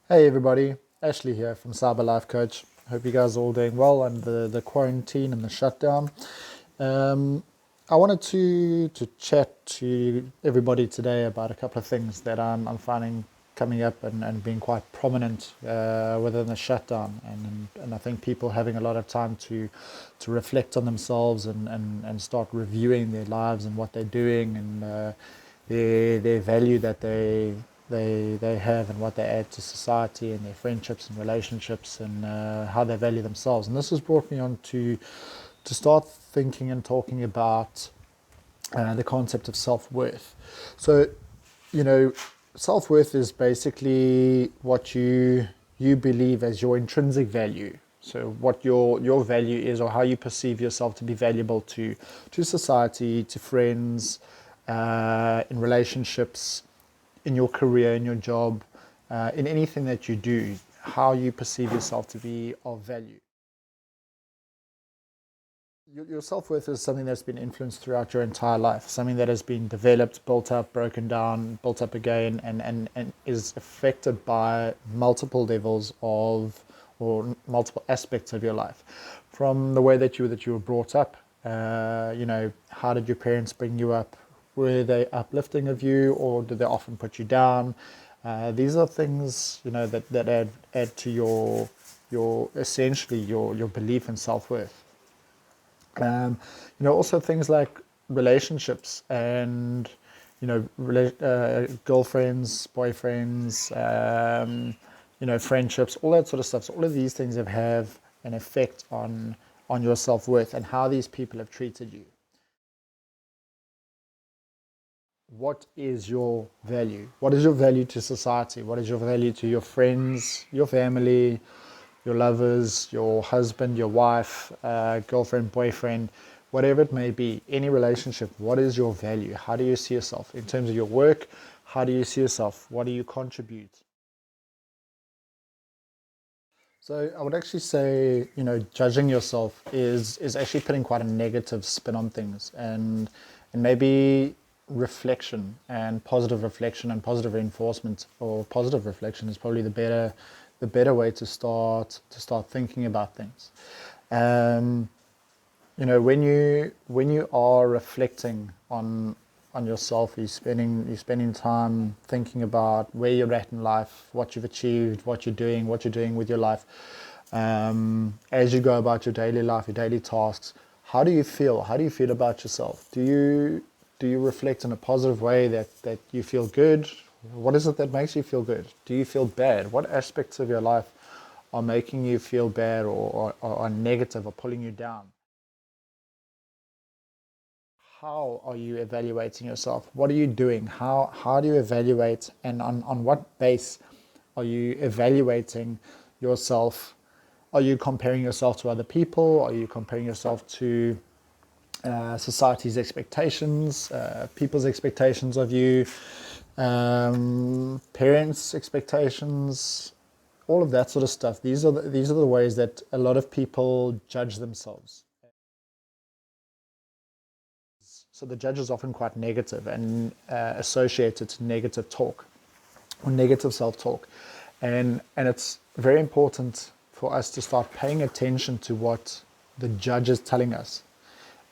Hey everybody, Ashley here from Cyber Life Coach. Hope you guys are all doing well under the quarantine and the shutdown. Um, I wanted to chat to everybody today about a couple of things that I'm finding coming up and being quite prominent within the shutdown. And I think people having a lot of time to reflect on themselves and start reviewing their lives and what they're doing and their value that they have and what they add to society and their friendships and relationships and how they value themselves. And this has brought me on to start thinking and talking about the concept of self-worth. So, you know, self-worth is basically what you believe as your intrinsic value. So what your value is, or how you perceive yourself to be valuable to society, to friends, in relationships, in your career, in your job, in anything that you do, how you perceive yourself to be of value. Your self-worth is something that's been influenced throughout your entire life, something that has been developed, built up, broken down, built up again, and is affected by multiple levels of or multiple aspects of your life. From the way that you were brought up, how did your parents bring you up? Were they uplifting of you, or did they often put you down? These are things that add to your essentially your belief in self-worth. Um, also things like relationships and girlfriends, boyfriends, friendships, all that sort of stuff. So all of these things have an effect on your self-worth and how these people have treated you. What is your value? What is your value to society? What is your value to your friends, your family, your lovers, your husband, your wife, girlfriend, boyfriend, whatever it may be, any relationship? What is your value? How do you see yourself in terms of your work? How do you see yourself? What do you contribute? So I would actually say, judging yourself is actually putting quite a negative spin on things, and maybe reflection and positive reinforcement, or positive reflection is probably the better way to start thinking about things. Um, when you are reflecting on yourself, you're spending time thinking about where you're at in life, what you've achieved, what you're doing with your life. As you go about your daily life, your daily tasks, how do you feel? How do you feel about yourself? Do you reflect in a positive way that you feel good? What is it that makes you feel good? Do you feel bad? What aspects of your life are making you feel bad, or are negative, or pulling you down? How are you evaluating yourself? What are you doing? How do you evaluate, and on what base are you evaluating yourself? Are you comparing yourself to other people? Are you comparing yourself to society's expectations, people's expectations of you, parents' expectations, all of that sort of stuff? These are the ways that a lot of people judge themselves. So the judge is often quite negative and associated to negative talk or negative self-talk, and it's very important for us to start paying attention to what the judge is telling us,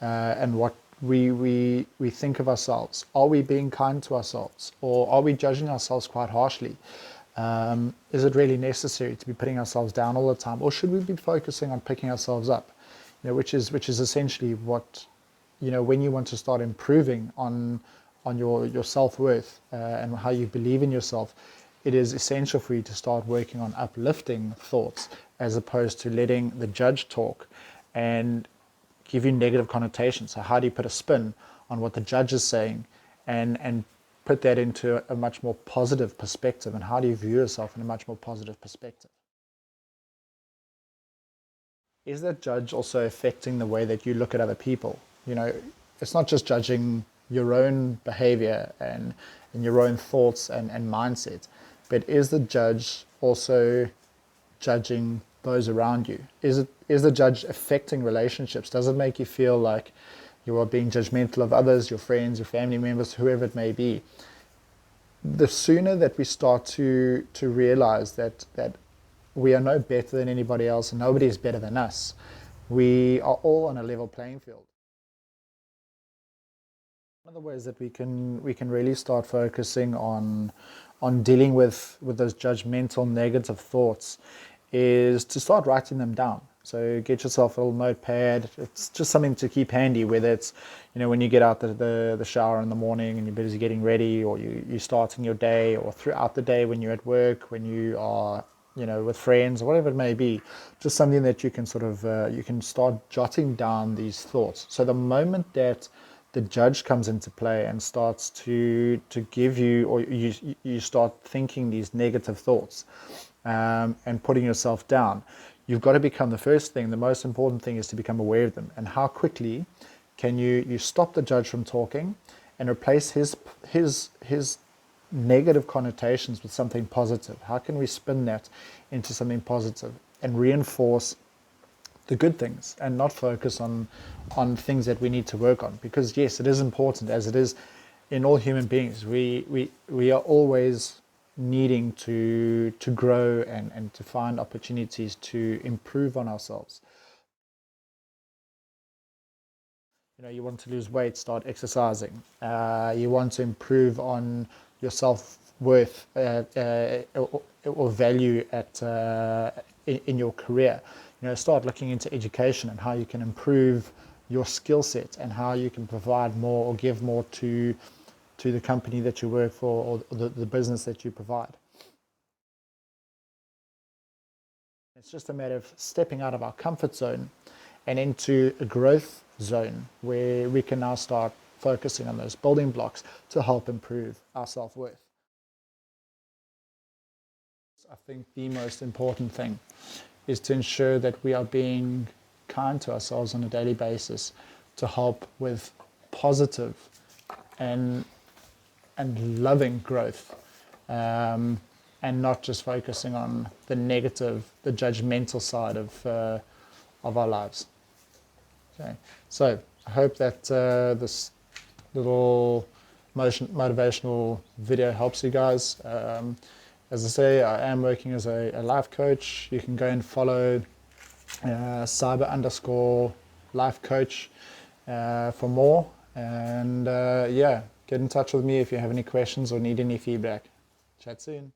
and what we think of ourselves. Are we being kind to ourselves, or are we judging ourselves quite harshly? Is it really necessary to be putting ourselves down all the time, or should we be focusing on picking ourselves up? Which is essentially what, when you want to start improving on your self-worth, and how you believe in yourself, it is essential for you to start working on uplifting thoughts, as opposed to letting the judge talk and give you negative connotations. So how do you put a spin on what the judge is saying, and put that into a much more positive perspective, and how do you view yourself in a much more positive perspective? Is that judge also affecting the way that you look at other people? It's not just judging your own behavior and your own thoughts and mindset, but is the judge also judging those around you? Is the judge affecting relationships? Does it make you feel like you are being judgmental of others, your friends, your family members, whoever it may be? the sooner that we start to realize that we are no better than anybody else and nobody is better than us, we are all on a level playing field. One of the ways that we can really start focusing on dealing with those judgmental negative thoughts is to start writing them down. So get yourself a little notepad. It's just something to keep handy, whether it's, when you get out the shower in the morning and you're busy getting ready, or you're starting your day, or throughout the day when you're at work, when you are, with friends, or whatever it may be. Just something that you can sort of, you can start jotting down these thoughts. So the moment that the judge comes into play and starts to give you, or you start thinking these negative thoughts, and putting yourself down, you've got to become the most important thing is to become aware of them. And how quickly can you stop the judge from talking and replace his negative connotations with something positive? How can we spin that into something positive and reinforce the good things and not focus on things that we need to work on? Because yes, it is important, as it is in all human beings. We are always needing to grow and to find opportunities to improve on ourselves. You want to lose weight, start exercising. You want to improve on your self-worth or value in your career. Start looking into education and how you can improve your skill set and how you can provide more or give more to the company that you work for, or the business that you provide. It's just a matter of stepping out of our comfort zone and into a growth zone where we can now start focusing on those building blocks to help improve our self-worth. I think the most important thing is to ensure that we are being kind to ourselves on a daily basis to help with positive and loving growth, and not just focusing on the negative, the judgmental side of our lives. Okay, so I hope that this little motivational video helps you guys. As I say, I am working as a life coach. You can go and follow cyber_life coach for more. And yeah, get in touch with me if you have any questions or need any feedback. Chat soon.